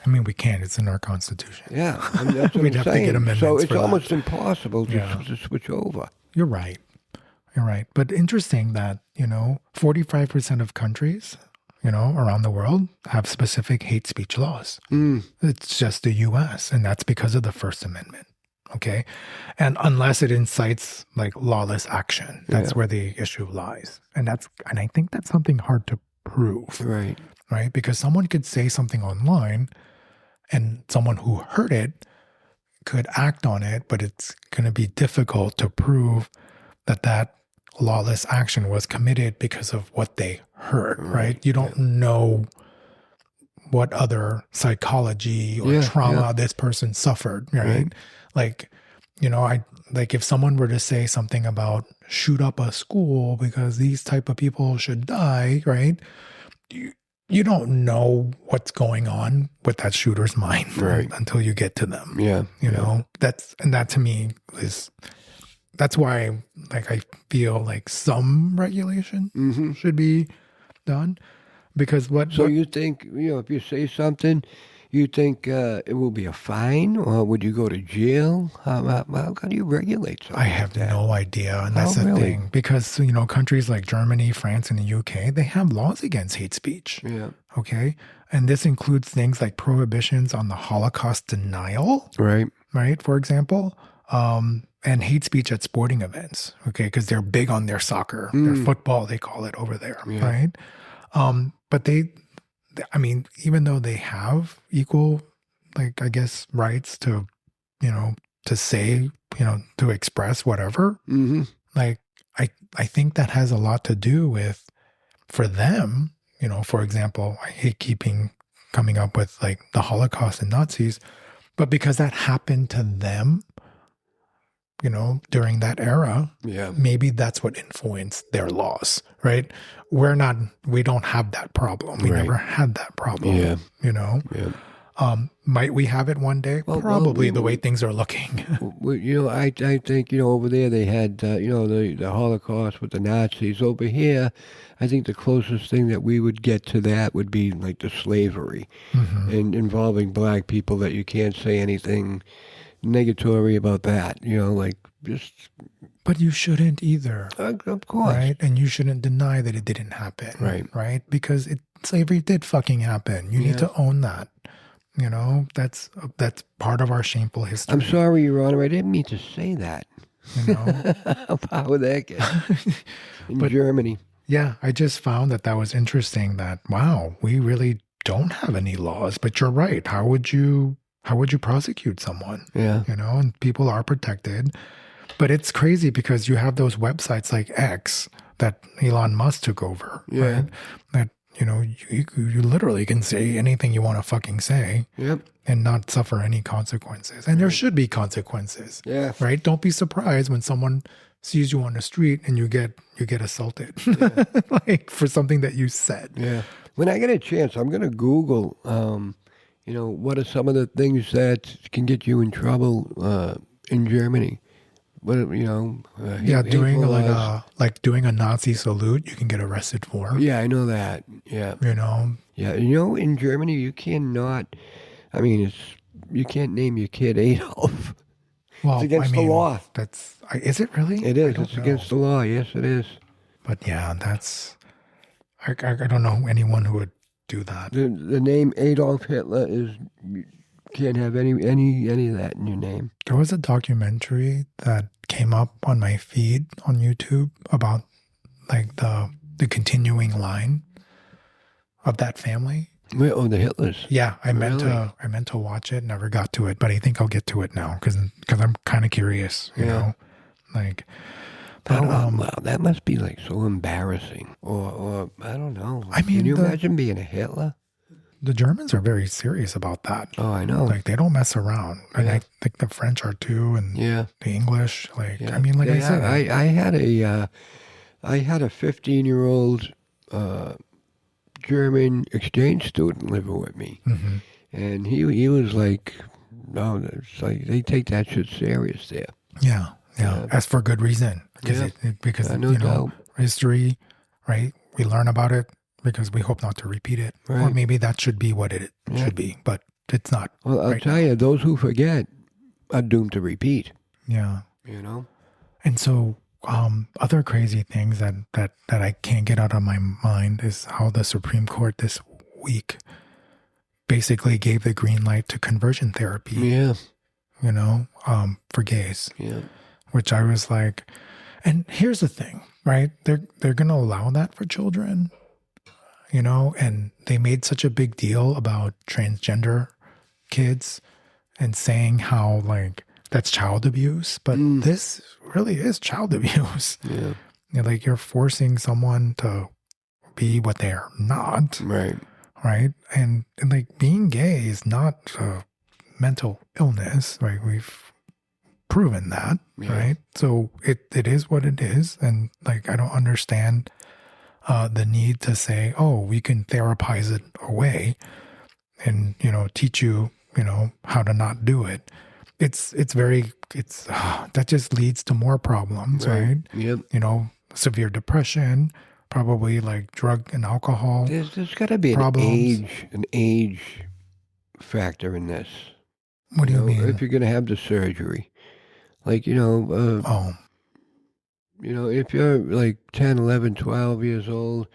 I mean, we can't. It's in our Constitution. Yeah, I mean, that's what We'd I'm have saying. to get amendments So it's for that. almost impossible to switch over. You're right. You're right. But interesting that, 45% of countries, around the world have specific hate speech laws. It's just the U.S., and that's because of the First Amendment. Okay. And unless it incites like lawless action, that's where the issue lies. And I think that's something hard to prove. Right. Right. Because someone could say something online and someone who heard it could act on it, but it's going to be difficult to prove that lawless action was committed because of what they heard, right? You don't know what other psychology or trauma this person suffered, right? Like, if someone were to say something about shoot up a school because these type of people should die, right? You don't know what's going on with that shooter's mind until you get to them. Yeah. You know, that to me that's why I feel like some regulation should be done, because So you think, if you say something, you think it will be a fine, or would you go to jail? How do you regulate something? I have no idea, and that's the thing, because countries like Germany, France, and the UK, they have laws against hate speech. Yeah. Okay, and this includes things like prohibitions on the Holocaust denial. Right. For example, and hate speech at sporting events. Okay, because they're big on their soccer, their football, they call it over there. Right. But even though they have equal, rights to, to say, to express whatever, I think that has a lot to do with, for them, for example, I hate coming up with the Holocaust and Nazis, but because that happened to them, during that era, maybe that's what influenced their laws, right? We don't have that problem. We never had that problem, Might we have it one day? Well, probably the way things are looking. I think, over there they had, the Holocaust with the Nazis. Over here, I think the closest thing that we would get to that would be like the slavery and involving black people, that you can't say anything negatory about that, just. But you shouldn't either. Of course. Right? And you shouldn't deny that it didn't happen. Right? Because slavery did fucking happen. You need to own that. That's part of our shameful history. I'm sorry, Your Honor. I didn't mean to say that. How would that get in Germany? Yeah, I just found that was interesting. That wow, we really don't have any laws. But you're right. How would you prosecute someone? Yeah. And people are protected. But it's crazy because you have those websites like X that Elon Musk took over. Yeah. Right? That, you literally can say anything you want to fucking say. Yep. And not suffer any consequences. And there should be consequences. Yeah. Right? Don't be surprised when someone sees you on the street and you get assaulted. For something that you said. Yeah. When I get a chance, I'm going to Google what are some of the things that can get you in trouble in Germany? Doing doing a Nazi salute, you can get arrested for. Yeah, I know that. Yeah. Yeah, in Germany, you cannot. You can't name your kid Adolf. Well, it's against the law. Is it really? It is. It's against the law. Yes, it is. But yeah, I don't know anyone who would do that. The name Adolf Hitler is. Can't have any of that in your name. There was a documentary that came up on my feed on YouTube about the continuing line of that family. Oh, the Hitlers. Yeah, I meant to watch it, never got to it, but I think I'll get to it now because I'm kind of curious, you know. Wow, that must be so embarrassing, or I don't know. I mean, can you imagine being a Hitler? the Germans are very serious about that. Oh, I know. Like, they don't mess around. And Yeah. I think the French are too, and Yeah. the English. Like, Yeah. I mean, like I said, I had a 15-year-old German exchange student living with me, mm-hmm. and he was like, no, it's like they take that shit serious there. Yeah. As for good reason. Because no doubt. History, right? We learn about it because we hope not to repeat it. Right. Or maybe that should be what it should be, but it's not. Well, I'll tell you, those who forget are doomed to repeat. Yeah. You know? And so other crazy things that I can't get out of my mind is how the Supreme Court this week basically gave the green light to conversion therapy. Yeah. For gays. Yeah. Which I was like, and here's the thing, right? They're going to allow that for children, and they made such a big deal about transgender kids and saying how like that's child abuse, but this really is child abuse. Yeah. Like you're forcing someone to be what they are not. Right. Right. And like being gay is not a mental illness, right? We've proven that, right? So it is what it is. And like, I don't understand the need to say, oh, we can therapize it away and, teach you, how to not do it. That just leads to more problems, right? Yep. Severe depression, probably like drug and alcohol. There's got to be an age factor in this. What do you mean? If you're going to have the surgery, like, if you're like 10, 11, 12 years old,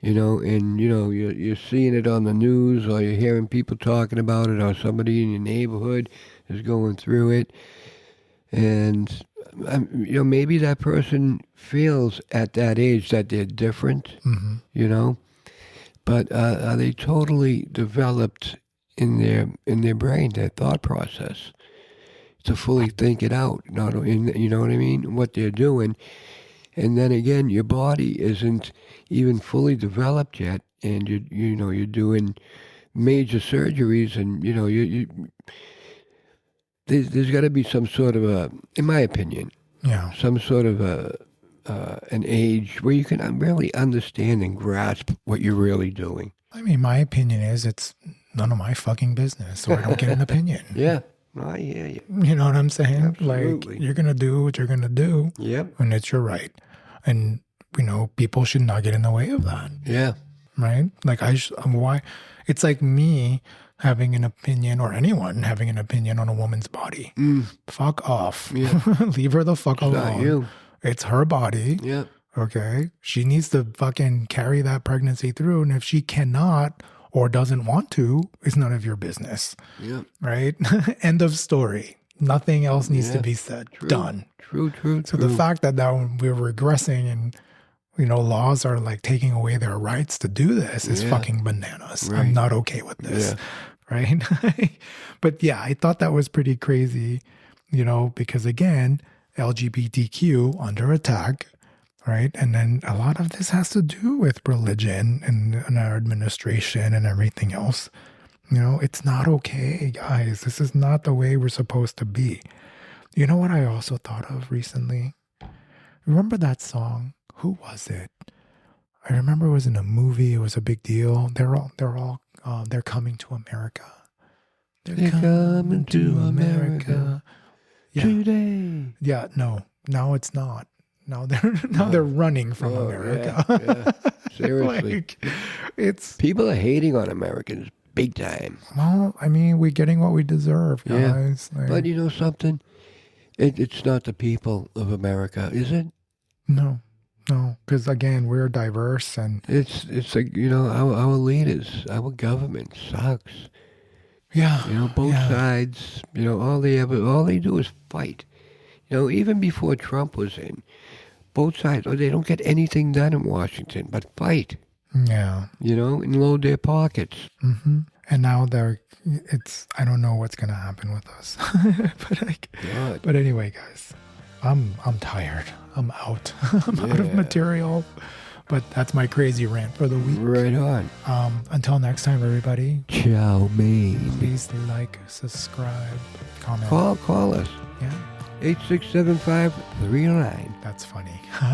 and, you're seeing it on the news or you're hearing people talking about it or somebody in your neighborhood is going through it. And, maybe that person feels at that age that they're different, but are they totally developed in their brain, their thought process, to fully think it out? You know what I mean? What they're doing. And then again, your body isn't even fully developed yet, and you're doing major surgeries, and there's got to be some sort of in my opinion, some sort of an age where you can really understand and grasp what you're really doing. I mean, my opinion is it's none of my fucking business, so I don't get an opinion. Yeah. I hear you. You know what I'm saying? Absolutely. Like, you're going to do what you're going to do. Yep. And it's your right. And, people should not get in the way of that. Yeah. Right? Like, why? It's like me having an opinion, or anyone having an opinion on a woman's body. Fuck off. Yeah. Leave her the fuck alone. Not you. It's her body. Yeah. Okay? She needs to fucking carry that pregnancy through. And if she cannot or doesn't want to, it's none of your business. Yeah. Right? End of story. Nothing else needs to be said. True. Done. True. So the fact that now we're regressing and, laws are like taking away their rights to do this is fucking bananas. Right. I'm not okay with this. Yeah. Right? But yeah, I thought that was pretty crazy, because again, LGBTQ under attack. Right. And then a lot of this has to do with religion and our administration and everything else. It's not okay, guys. This is not the way we're supposed to be. You know what I also thought of recently? Remember that song? Who was it? I remember it was in a movie. It was a big deal. They're coming to America. They're coming to America today. Yeah. No, now it's not. Now they're running from America. Yeah. Seriously. It's people are hating on Americans big time. Well, I mean, we're getting what we deserve, guys. Yeah. But you know something? It's not the people of America, is it? No, because again, we're diverse, and it's like our leaders, our government sucks. Yeah, both sides. All they do is fight. Even before Trump was in, both sides, they don't get anything done in Washington but fight. Yeah. And load their pockets. Mm-hmm. And now I don't know what's going to happen with us. But anyway, guys, I'm tired. I'm out. I'm out of material. But that's my crazy rant for the week. Right on. Until next time, everybody. Ciao, me. Please like, subscribe, comment. Call us. Yeah. 8675-309. That's funny. All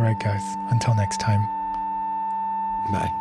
right, guys. Until next time. Bye.